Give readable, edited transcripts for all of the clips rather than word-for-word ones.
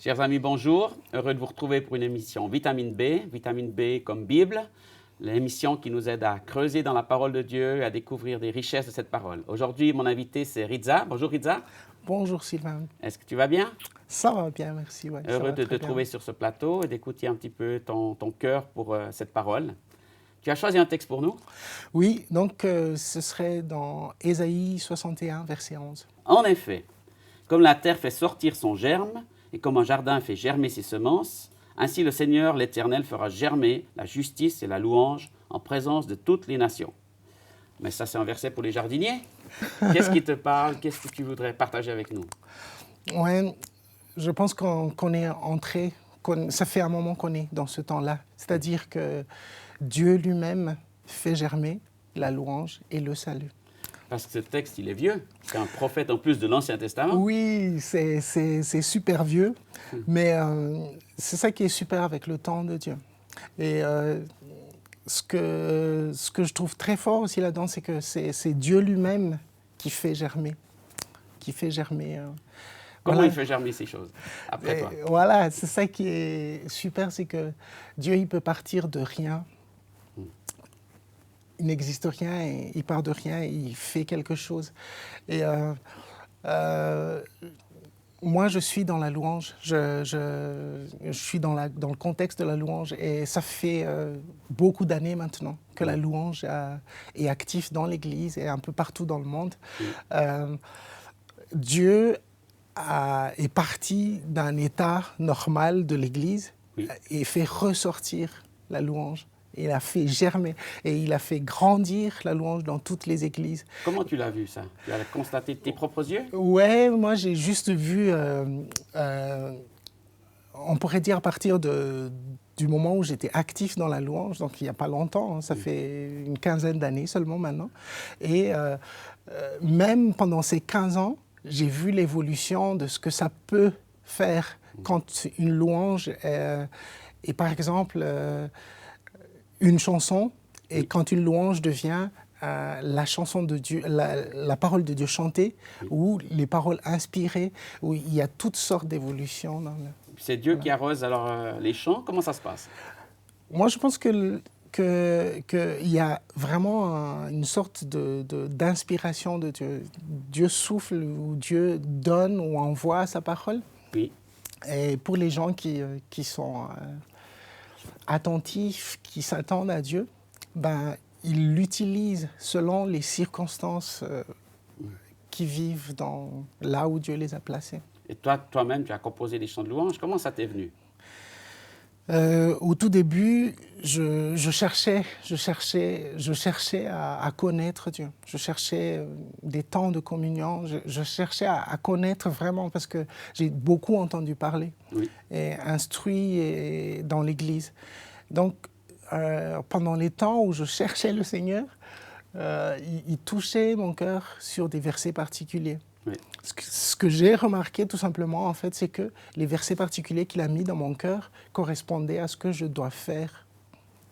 Chers amis, bonjour. Heureux de vous retrouver pour une émission Vitamine B comme Bible, l'émission qui nous aide à creuser dans la parole de Dieu et à découvrir des richesses de cette parole. Aujourd'hui, mon invité, c'est Ritza. Bonjour Ritza. Bonjour Sylvain. Est-ce que tu vas bien? Ça va bien, merci. Ouais, Heureux de te trouver sur ce plateau et d'écouter un petit peu ton cœur pour cette parole. Tu as choisi un texte pour nous? Oui, donc ce serait dans Ésaïe 61, verset 11. En effet, comme la terre fait sortir son germe et comme un jardin fait germer ses semences, ainsi le Seigneur l'Éternel fera germer la justice et la louange en présence de toutes les nations. Mais ça, c'est un verset pour les jardiniers. Qu'est-ce qui te parle? Qu'est-ce que tu voudrais partager avec nous? Ouais, je pense qu'on est entré, ça fait un moment qu'on est dans ce temps-là. C'est-à-dire que Dieu lui-même fait germer la louange et le salut. Parce que ce texte, il est vieux. C'est un prophète en plus de l'Ancien Testament. Oui, c'est super vieux, mais c'est ça qui est super avec le temps de Dieu. Et ce que je trouve très fort aussi là-dedans, c'est que c'est Dieu lui-même qui fait germer. Comment Voilà. il fait germer ces choses, après toi? Voilà, c'est ça qui est super, c'est que Dieu, il peut partir de rien. Il n'existe rien, et il part de rien, et il fait quelque chose. Et moi, je suis dans la louange, je suis dans le contexte de la louange, et ça fait beaucoup d'années maintenant que la louange est active dans l'Église et un peu partout dans le monde. Dieu est parti d'un état normal de l'Église et fait ressortir la louange. Il a fait germer et il a fait grandir la louange dans toutes les églises. Comment tu l'as vu, ça? Tu l'as constaté de tes propres yeux? Ouais, moi j'ai juste vu, on pourrait dire à partir du moment où j'étais actif dans la louange, donc il n'y a pas longtemps, hein, ça fait une quinzaine d'années seulement maintenant. Et même pendant ces 15 ans, j'ai vu l'évolution de ce que ça peut faire quand une louange est par exemple une chanson, et quand une louange devient la chanson de Dieu, la parole de Dieu chantée, ou les paroles inspirées, où il y a toutes sortes d'évolutions. C'est Dieu qui arrose alors les champs? Comment ça se passe? Moi, je pense qu'il y a vraiment une sorte d'inspiration de Dieu. Dieu souffle, ou Dieu donne ou envoie sa parole. Oui. Et pour les gens qui sont attentifs, qui s'attendent à Dieu, ben, ils l'utilisent selon les circonstances qui vivent là où Dieu les a placés. Et toi-même, tu as composé des chants de louange. Comment ça t'est venu? Au tout début, je cherchais à connaître Dieu. Je cherchais des temps de communion. Je cherchais à connaître vraiment, parce que j'ai beaucoup entendu parler et instruit dans l'Église. Donc, pendant les temps où je cherchais le Seigneur, il touchait mon cœur sur des versets particuliers. Oui. Ce que j'ai remarqué tout simplement, en fait, c'est que les versets particuliers qu'il a mis dans mon cœur correspondaient à ce que je dois faire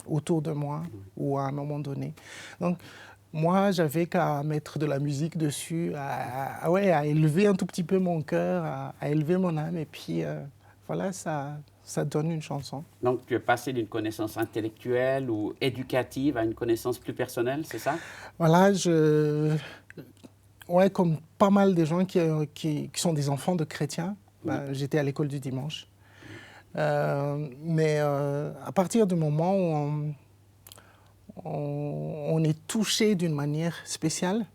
autour de moi ou à un moment donné. Donc, moi, j'avais qu'à mettre de la musique dessus, à élever un tout petit peu mon cœur, à élever mon âme, et puis voilà, ça donne une chanson. Donc, tu es passé d'une connaissance intellectuelle ou éducative à une connaissance plus personnelle, c'est ça? Voilà, ouais, comme pas mal de gens qui sont des enfants de chrétiens, j'étais à l'école du dimanche. Mais à partir du moment où on est touché d'une manière spéciale,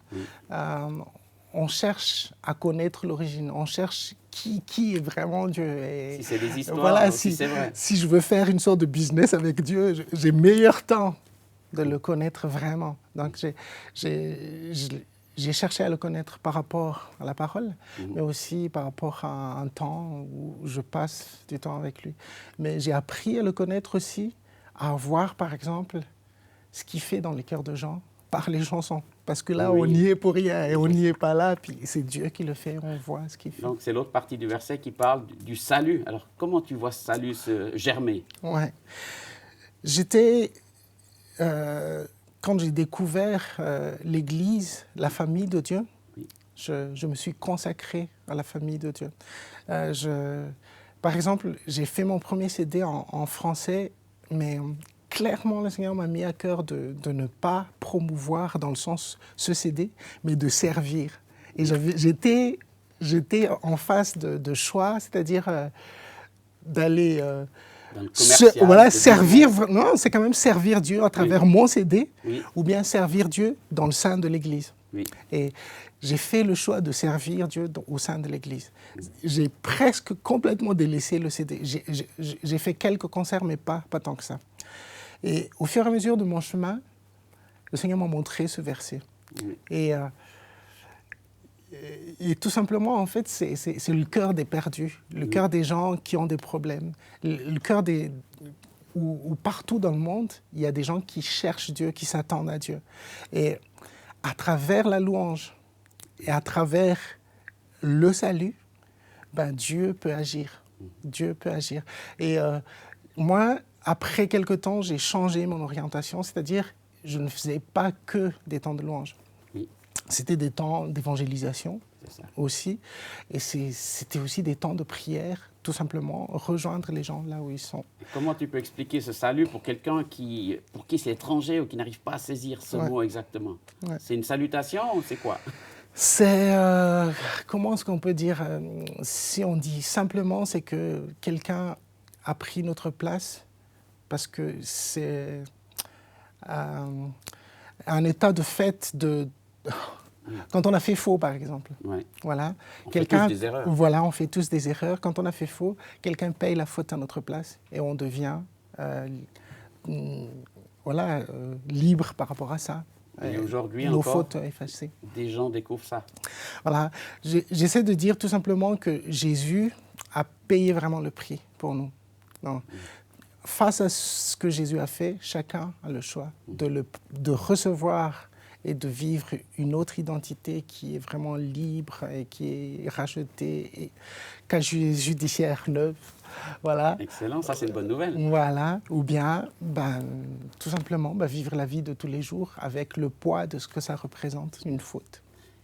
on cherche à connaître l'origine, on cherche qui est vraiment Dieu. Et si c'est des histoires, voilà, si c'est vrai. Si je veux faire une sorte de business avec Dieu, j'ai meilleur temps de le connaître vraiment. Donc j'ai cherché à le connaître par rapport à la parole, mais aussi par rapport à un temps où je passe du temps avec lui. Mais j'ai appris à le connaître aussi, à voir par exemple ce qu'il fait dans les cœurs de gens par les chansons. Parce que là, on n'y est pour rien et on n'y est pas là, puis c'est Dieu qui le fait, on voit ce qu'il fait. Donc c'est l'autre partie du verset qui parle du salut. Alors comment tu vois ce salut se germer? Ouais. J'étais... quand j'ai découvert l'Église, la famille de Dieu, je me suis consacré à la famille de Dieu. par exemple, j'ai fait mon premier CD en français, mais clairement, le Seigneur m'a mis à cœur de ne pas promouvoir dans le sens ce CD, mais de servir. Et j'étais en face de choix, c'est-à-dire d'aller Dans le commercial, voilà, servir, non, c'est quand même servir Dieu à travers oui. mon CD, Oui. ou bien servir Dieu dans le sein de l'Église. Oui. Et j'ai fait le choix de servir Dieu au sein de l'Église. J'ai presque complètement délaissé le CD. J'ai fait quelques concerts, mais pas tant que ça. Et au fur et à mesure de mon chemin, le Seigneur m'a montré ce verset. Oui. Et tout simplement, en fait, c'est le cœur des perdus, le cœur des gens qui ont des problèmes, le cœur où partout dans le monde, il y a des gens qui cherchent Dieu, qui s'attendent à Dieu. Et à travers la louange et à travers le salut, ben Dieu peut agir. Dieu peut agir. Et moi, après quelque temps, j'ai changé mon orientation, c'est-à-dire je ne faisais pas que des temps de louange. Oui. C'était des temps d'évangélisation C'est ça. aussi. Et c'était aussi des temps de prière, tout simplement, rejoindre les gens là où ils sont. Et comment tu peux expliquer ce salut pour quelqu'un pour qui c'est étranger ou qui n'arrive pas à saisir ce mot exactement? Ouais. C'est une salutation ou c'est quoi? C'est, comment est-ce qu'on peut dire, si on dit simplement, c'est que quelqu'un a pris notre place parce que c'est un état de fait quand on a fait faux, par exemple. Ouais. Voilà. On fait tous des erreurs. Voilà, on fait tous des erreurs. Quand on a fait faux, quelqu'un paye la faute à notre place et on devient libre par rapport à ça. Et aujourd'hui nos encore, fautes effacées. Des gens découvrent ça. Voilà. J'essaie de dire tout simplement que Jésus a payé vraiment le prix pour nous. Non. Face à ce que Jésus a fait, chacun a le choix de recevoir et de vivre une autre identité qui est vraiment libre et qui est rachetée, et casier judiciaire neuf. Voilà. Excellent, ça c'est une bonne nouvelle. Voilà. Ou bien, tout simplement, vivre la vie de tous les jours avec le poids de ce que ça représente, une faute.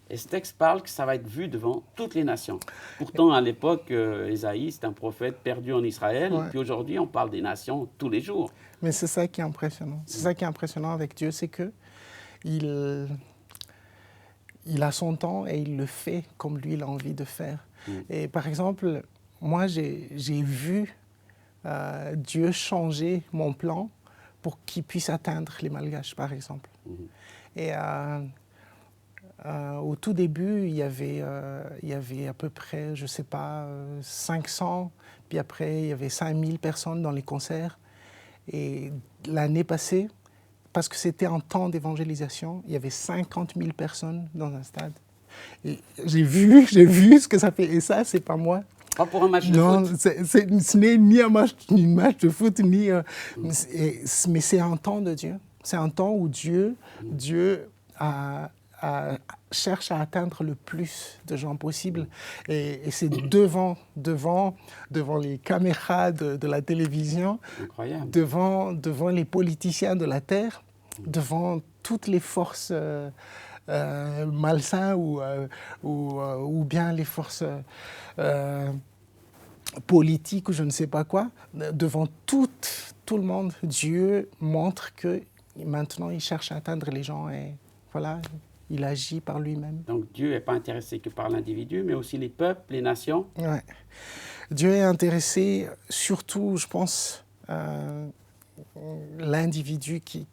Et ce texte parle que ça va être vu devant toutes les nations. Pourtant, à l'époque, Ésaïe, c'est un prophète perdu en Israël. Ouais. Puis aujourd'hui, on parle des nations tous les jours. Mais c'est ça qui est impressionnant. C'est ça qui est impressionnant avec Dieu, c'est que il a son temps et il le fait comme lui il a envie de faire. Et par exemple, moi j'ai vu Dieu changer mon plan pour qu'il puisse atteindre les Malgaches, par exemple. Et au tout début, il y avait à peu près, je ne sais pas, 500, puis après il y avait 5000 personnes dans les concerts. Et l'année passée, parce que c'était un temps d'évangélisation, il y avait 50 000 personnes dans un stade. Et j'ai vu ce que ça fait. Et ça, c'est pas moi. Pas pour un match de non, foot. Ce n'est ni un match de foot, mais c'est un temps de Dieu. C'est un temps où Dieu cherche à atteindre le plus de gens possible. Et c'est devant les caméras de la télévision, incroyable, devant les politiciens de la terre, devant toutes les forces malsaines ou bien les forces politiques ou je ne sais pas quoi, devant tout le monde, Dieu montre que maintenant il cherche à atteindre les gens et voilà. Il agit par lui-même. Donc Dieu n'est pas intéressé que par l'individu, mais aussi les peuples, les nations. Ouais. Dieu est intéressé surtout, je pense, l'individu qui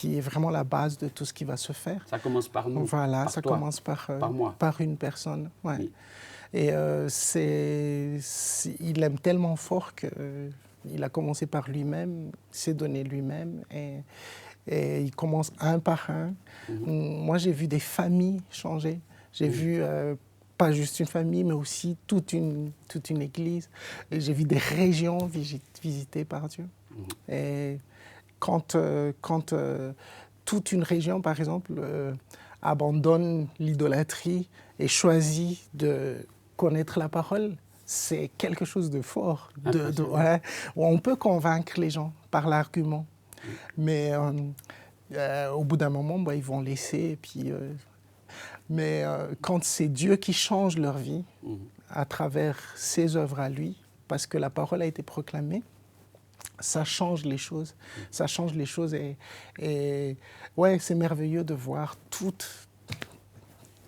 est vraiment la base de tout ce qui va se faire. Ça commence par nous. Voilà, par ça toi, commence moi. par une personne. Ouais. Oui. Et il aime tellement fort qu'il a commencé par lui-même, s'est donné lui-même et il commence un par un. Moi, j'ai vu des familles changer. J'ai vu pas juste une famille, mais aussi toute une église. Et j'ai vu des régions visitées par Dieu. Et quand toute une région, par exemple, abandonne l'idolâtrie et choisit de connaître la parole, c'est quelque chose de fort. Ouais, on peut convaincre les gens par l'argument. Mais au bout d'un moment, ils vont laisser et puis Mais quand c'est Dieu qui change leur vie à travers ses œuvres à lui, parce que la parole a été proclamée, ça change les choses. Ça change les choses et ouais, c'est merveilleux de voir toutes.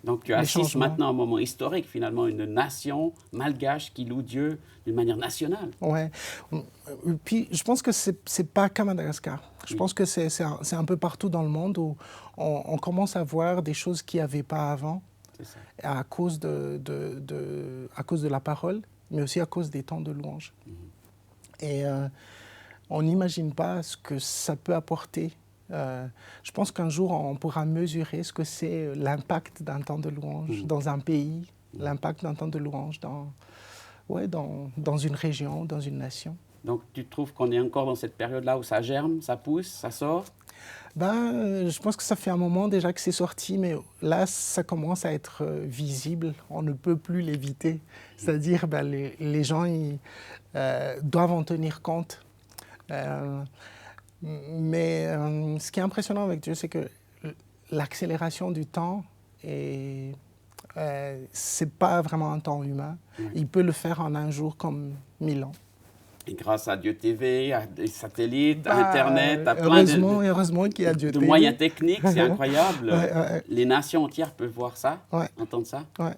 Donc tu assistes maintenant à un moment historique, finalement, une nation malgache qui loue Dieu d'une manière nationale. Ouais. Et puis je pense que c'est pas qu'à Madagascar. Je pense que c'est un peu partout dans le monde où on commence à voir des choses qu'il n'y avait pas avant à cause à cause de la parole, mais aussi à cause des temps de louange. Et on n'imagine pas ce que ça peut apporter. Je pense qu'un jour, on pourra mesurer ce que c'est l'impact d'un temps de louange dans un pays, l'impact d'un temps de louange dans une région, dans une nation. Donc, tu trouves qu'on est encore dans cette période-là où ça germe, ça pousse, ça sort? Je pense que ça fait un moment déjà que c'est sorti, mais là, ça commence à être visible. On ne peut plus l'éviter. C'est-à-dire, les gens doivent en tenir compte. Mais ce qui est impressionnant avec Dieu, c'est que l'accélération du temps, c'est pas vraiment un temps humain. Il peut le faire en un jour comme 1000 ans. Et grâce à Dieu TV, à des satellites, à Internet, à plein heureusement qu'il y a Dieu de TV. Moyens techniques, c'est incroyable. Les nations entières peuvent voir ça, entendre ça. Ouais.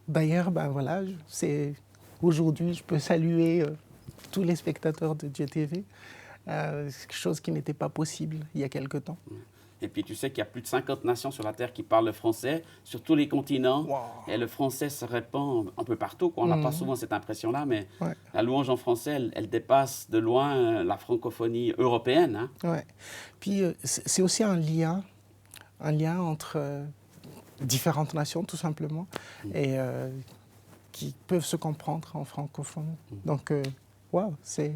D'ailleurs, voilà, aujourd'hui, je peux saluer tous les spectateurs de Dieu TV. C'est quelque chose qui n'était pas possible il y a quelque temps. Et puis tu sais qu'il y a plus de 50 nations sur la Terre qui parlent le français, sur tous les continents. Wow. Et le français se répand un peu partout, quoi. On n'a pas souvent cette impression-là, mais la louange en français, elle dépasse de loin la francophonie européenne. Hein. Ouais. Puis c'est aussi un lien entre différentes nations, tout simplement, et qui peuvent se comprendre en francophone. Donc, c'est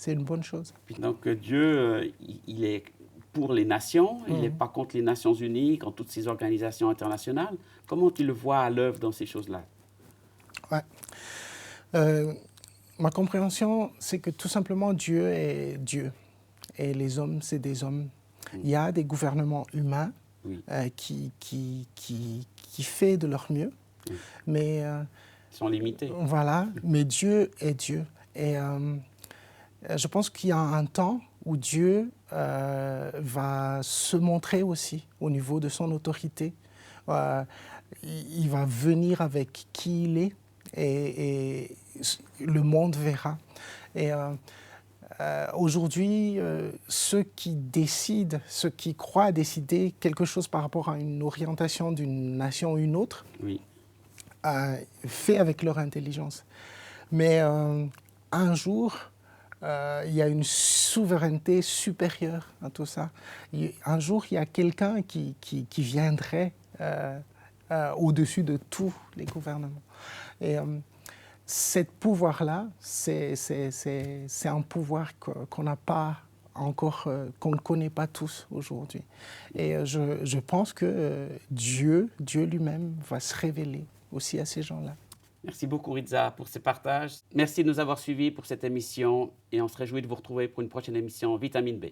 une bonne chose. Puis donc Dieu, il est pour les nations, il n'est pas contre les Nations Unies, contre toutes ces organisations internationales. Comment tu le vois à l'œuvre dans ces choses-là? Ma compréhension, c'est que tout simplement Dieu est Dieu et les hommes, c'est des hommes. Il y a des gouvernements humains qui font de leur mieux, mais ils sont limités. Voilà, mais Dieu est Dieu. Et je pense qu'il y a un temps où Dieu va se montrer aussi au niveau de son autorité. Il va venir avec qui il est et le monde verra. Et aujourd'hui, ceux qui décident, ceux qui croient décider quelque chose par rapport à une orientation d'une nation ou une autre, fait avec leur intelligence. Mais un jour, il y a une souveraineté supérieure à tout ça. Un jour, il y a quelqu'un qui viendrait au-dessus de tous les gouvernements. Et ce pouvoir-là, c'est un pouvoir qu'on n'a pas encore, qu'on ne connaît pas tous aujourd'hui. Et je pense que Dieu lui-même va se révéler aussi à ces gens-là. Merci beaucoup Ritza pour ces partages. Merci de nous avoir suivis pour cette émission et on se réjouit de vous retrouver pour une prochaine émission Vitamine B.